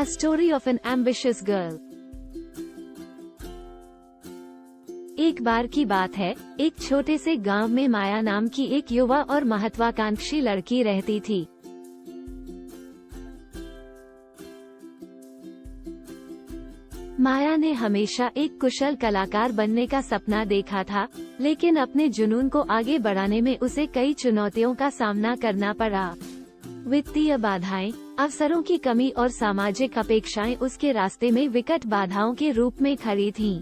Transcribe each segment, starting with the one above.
A story of an ambitious girl. एक बार की बात है, एक छोटे से गांव में माया नाम की एक युवा और महत्वाकांक्षी लड़की रहती थी। माया ने हमेशा एक कुशल कलाकार बनने का सपना देखा था, लेकिन अपने जुनून को आगे बढ़ाने में उसे कई चुनौतियों का सामना करना पड़ा। वित्तीय बाधाएं, अवसरों की कमी और सामाजिक अपेक्षाएं उसके रास्ते में विकट बाधाओं के रूप में खड़ी थीं।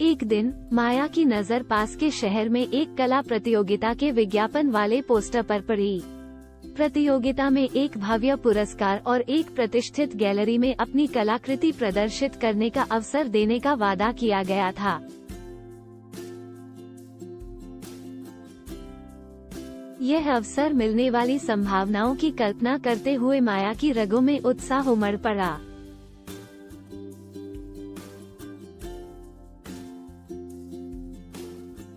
एक दिन माया की नजर पास के शहर में एक कला प्रतियोगिता के विज्ञापन वाले पोस्टर पर पड़ी। प्रतियोगिता में एक भव्य पुरस्कार और एक प्रतिष्ठित गैलरी में अपनी कलाकृति प्रदर्शित करने का अवसर देने का वादा किया गया था। यह अवसर मिलने वाली संभावनाओं की कल्पना करते हुए माया की रगों में उत्साह उमड़ पड़ा।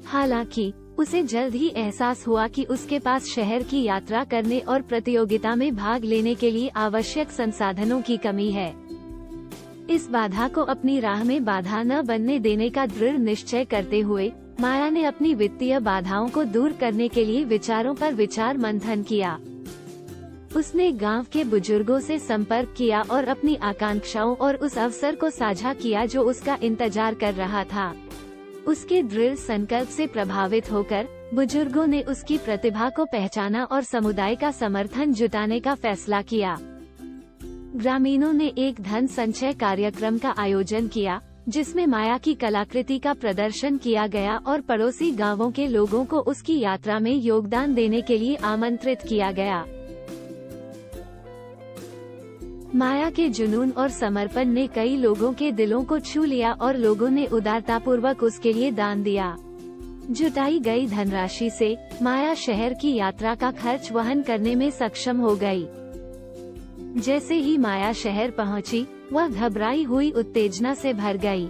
हालांकि उसे जल्द ही एहसास हुआ कि उसके पास शहर की यात्रा करने और प्रतियोगिता में भाग लेने के लिए आवश्यक संसाधनों की कमी है। इस बाधा को अपनी राह में बाधा न बनने देने का दृढ़ निश्चय करते हुए माया ने अपनी वित्तीय बाधाओं को दूर करने के लिए विचारों पर विचार मंथन किया। उसने गांव के बुजुर्गों से संपर्क किया और अपनी आकांक्षाओं और उस अवसर को साझा किया जो उसका इंतजार कर रहा था। उसके दृढ़ संकल्प से प्रभावित होकर बुजुर्गों ने उसकी प्रतिभा को पहचाना और समुदाय का समर्थन जुटाने का फैसला किया। ग्रामीणों ने एक धन संचय कार्यक्रम का आयोजन किया, जिसमें माया की कलाकृति का प्रदर्शन किया गया और पड़ोसी गांवों के लोगों को उसकी यात्रा में योगदान देने के लिए आमंत्रित किया गया। माया के जुनून और समर्पण ने कई लोगों के दिलों को छू लिया और लोगों ने उदारतापूर्वक उसके लिए दान दिया। जुटाई गई धनराशि से माया शहर की यात्रा का खर्च वहन करने में सक्षम हो गई। जैसे ही माया शहर पहुंची, वह घबराई हुई उत्तेजना से भर गई।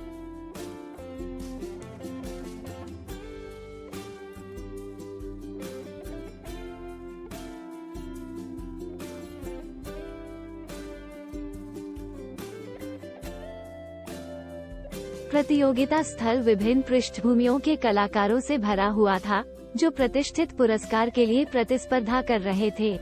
प्रतियोगिता स्थल विभिन्न पृष्ठभूमियों के कलाकारों से भरा हुआ था, जो प्रतिष्ठित पुरस्कार के लिए प्रतिस्पर्धा कर रहे थे।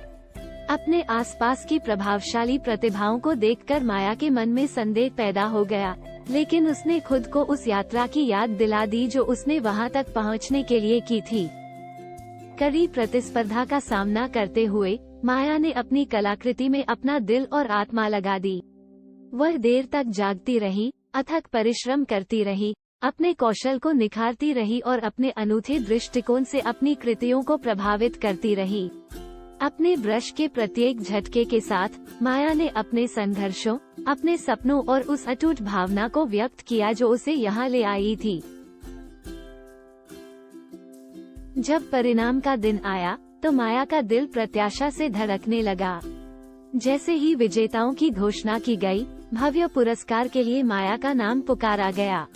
अपने आसपास की प्रभावशाली प्रतिभाओं को देखकर माया के मन में संदेह पैदा हो गया, लेकिन उसने खुद को उस यात्रा की याद दिला दी जो उसने वहां तक पहुंचने के लिए की थी। कड़ी प्रतिस्पर्धा का सामना करते हुए माया ने अपनी कलाकृति में अपना दिल और आत्मा लगा दी। वह देर तक जागती रही, अथक परिश्रम करती रही, अपने कौशल को निखारती रही और अपने अनूठे दृष्टिकोण से अपनी कृतियों को प्रभावित करती रही। अपने ब्रश के प्रत्येक झटके के साथ माया ने अपने संघर्षों, अपने सपनों और उस अटूट भावना को व्यक्त किया जो उसे यहाँ ले आई थी। जब परिणाम का दिन आया, तो माया का दिल प्रत्याशा से धड़कने लगा। जैसे ही विजेताओं की घोषणा की गई, भव्य पुरस्कार के लिए माया का नाम पुकारा गया।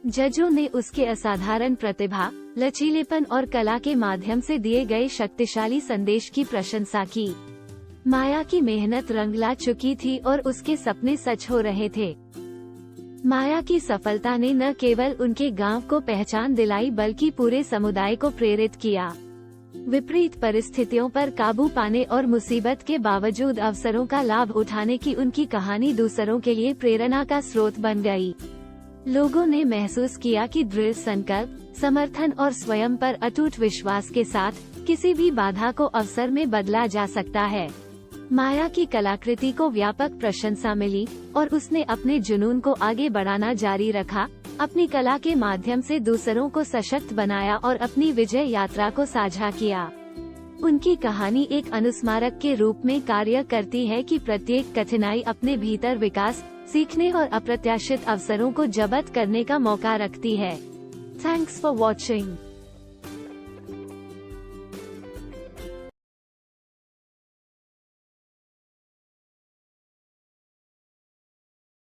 जजों ने उसके असाधारण प्रतिभा, लचीलेपन और कला के माध्यम से दिए गए शक्तिशाली संदेश की प्रशंसा की। माया की मेहनत रंग ला चुकी थी और उसके सपने सच हो रहे थे। माया की सफलता ने न केवल उनके गांव को पहचान दिलाई बल्कि पूरे समुदाय को प्रेरित किया। विपरीत परिस्थितियों पर काबू पाने और मुसीबत के बावजूद अवसरों का लाभ उठाने की उनकी कहानी दूसरों के लिए प्रेरणा का स्रोत बन गई। लोगों ने महसूस किया कि दृढ़ संकल्प, समर्थन और स्वयं पर अटूट विश्वास के साथ किसी भी बाधा को अवसर में बदला जा सकता है। माया की कलाकृति को व्यापक प्रशंसा मिली और उसने अपने जुनून को आगे बढ़ाना जारी रखा, अपनी कला के माध्यम से दूसरों को सशक्त बनाया और अपनी विजय यात्रा को साझा किया। उनकी कहानी एक अनुस्मारक के रूप में कार्य करती है कि प्रत्येक कठिनाई अपने भीतर विकास, सीखने और अप्रत्याशित अवसरों को जब्त करने का मौका रखती है। Thanks for watching.